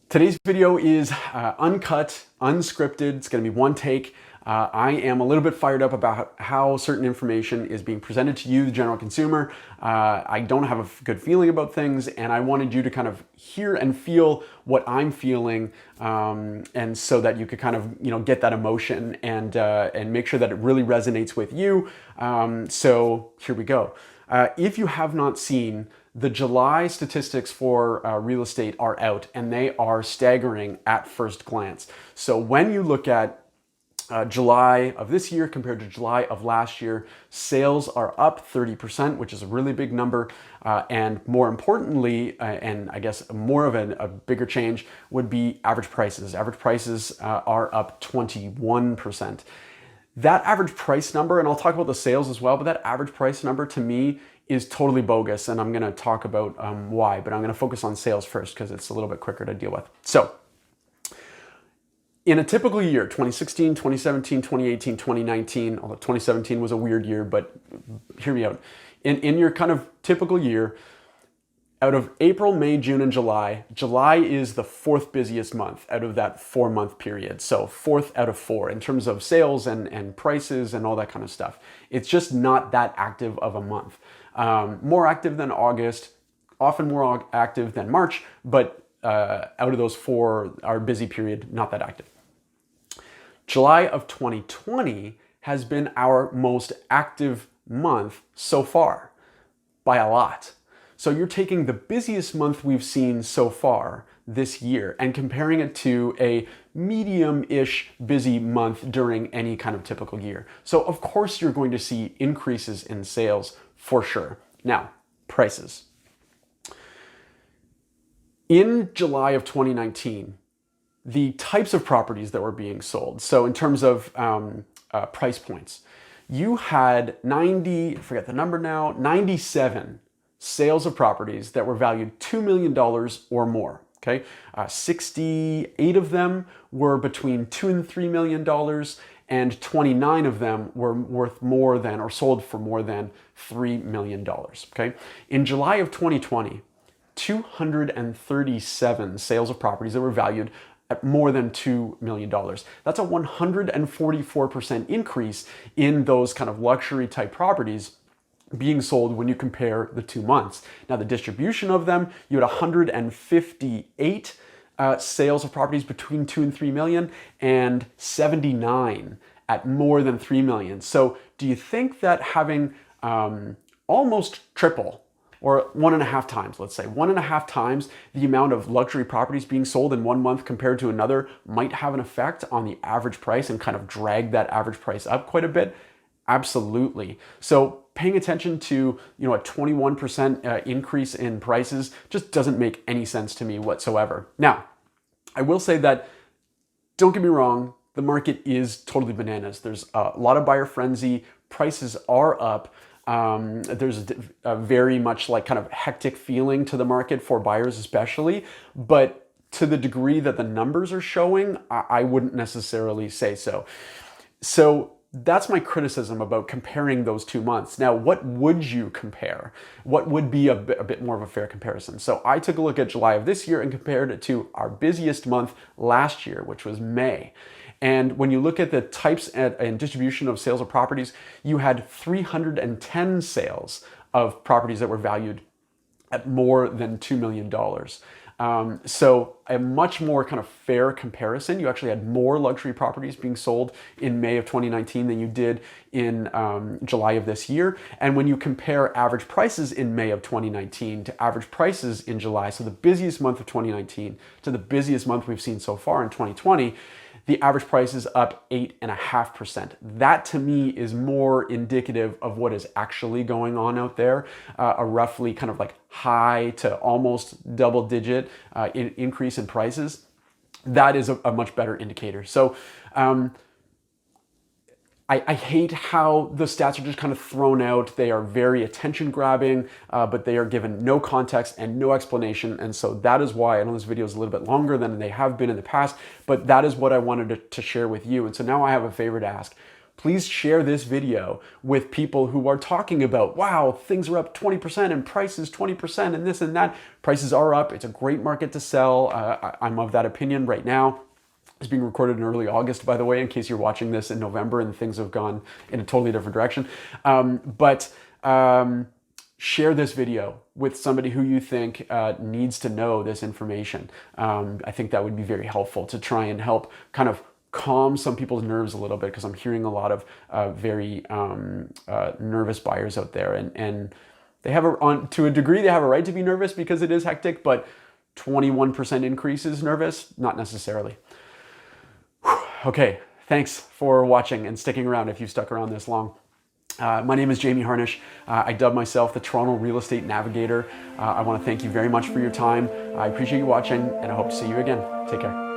Today's video is uncut, unscripted. It's going to be one take. I am a little bit fired up about how certain information is being presented to you, the general consumer. I don't have a good feeling about things, and I wanted you to kind of hear and feel what I'm feeling, and so that you could kind of get that emotion and make sure that it really resonates with you. So here we go. If you have not seen, the July statistics for real estate are out, and they are staggering at first glance. So when you look at July of this year compared to July of last year, sales are up 30%, which is a really big number. And more importantly, and I guess more of a bigger change would be average prices. Average prices are up 21%. That average price number, and I'll talk about the sales as well, but that average price number to me is totally bogus, and I'm gonna talk about why, but I'm gonna focus on sales first because it's a little bit quicker to deal with. So, in a typical year, 2016, 2017, 2018, 2019, although 2017 was a weird year, but hear me out. In your kind of typical year, out of April, May, June, and July, July is the fourth busiest month out of that 4-month period. So fourth out of 4 in terms of sales and prices and all that kind of stuff. It's just not that active of a month. More active than August, often more active than March, but out of those 4, our busy period, not that active. July of 2020 has been our most active month so far by a lot. So you're taking the busiest month we've seen so far this year and comparing it to a medium-ish busy month during any kind of typical year. So of course you're going to see increases in sales for sure. Now, prices. In July of 2019, the types of properties that were being sold, so in terms of price points, you had 97 sales of properties that were valued $2 million or more. Okay, 68 of them were between $2 and $3 million, and 29 of them were worth more than or sold for more than $3 million. Okay, in July of 2020, 237 sales of properties that were valued at more than $2 million. That's a 144% increase in those kind of luxury type properties being sold when you compare the 2 months. Now, the distribution of them, you had 158 sales of properties between 2 and 3 million and 79 at more than 3 million. So do you think that having almost triple, or 1.5 times, let's say, 1.5 times the amount of luxury properties being sold in 1 month compared to another might have an effect on the average price and kind of drag that average price up quite a bit? Absolutely. So paying attention to a 21% increase in prices just doesn't make any sense to me whatsoever. Now, I will say that, don't get me wrong, the market is totally bananas. There's a lot of buyer frenzy. Prices are up. There's a very much like kind of hectic feeling to the market for buyers especially, but to the degree that the numbers are showing, I wouldn't necessarily say so. So that's my criticism about comparing those 2 months. Now, what would you compare? What would be a bit more of a fair comparison? So I took a look at July of this year and compared it to our busiest month last year, which was May. And when you look at the types and distribution of sales of properties, you had 310 sales of properties that were valued at more than $2 million. So a much more kind of fair comparison. You actually had more luxury properties being sold in May of 2019 than you did in July of this year. And when you compare average prices in May of 2019 to average prices in July, so the busiest month of 2019 to the busiest month we've seen so far in 2020, the average price is up 8.5%. That to me is more indicative of what is actually going on out there, a roughly kind of like high to almost double-digit increase in prices. That is a much better indicator. So I hate how the stats are just kind of thrown out. They are very attention grabbing, but they are given no context and no explanation. And so that is why, I know this video is a little bit longer than they have been in the past, but that is what I wanted to share with you. And so now I have a favor to ask. please share this video with people who are talking about, wow, things are up 20% and prices 20% and this and that. Prices are up. It's a great market to sell. I'm of that opinion right now. It's being recorded in early August, by the way, in case you're watching this in November and things have gone in a totally different direction. Share this video with somebody who you think needs to know this information. I think that would be very helpful to try and help kind of calm some people's nerves a little bit, because I'm hearing a lot of very nervous buyers out there, and they have to a degree they have a right to be nervous because it is hectic, but 21% increase is nervous? Not necessarily. Okay, thanks for watching and sticking around if you've stuck around this long. My name is Jamie Harnish. I dub myself the Toronto Real Estate Navigator. I want to thank you very much for your time. I appreciate you watching, and I hope to see you again. Take care.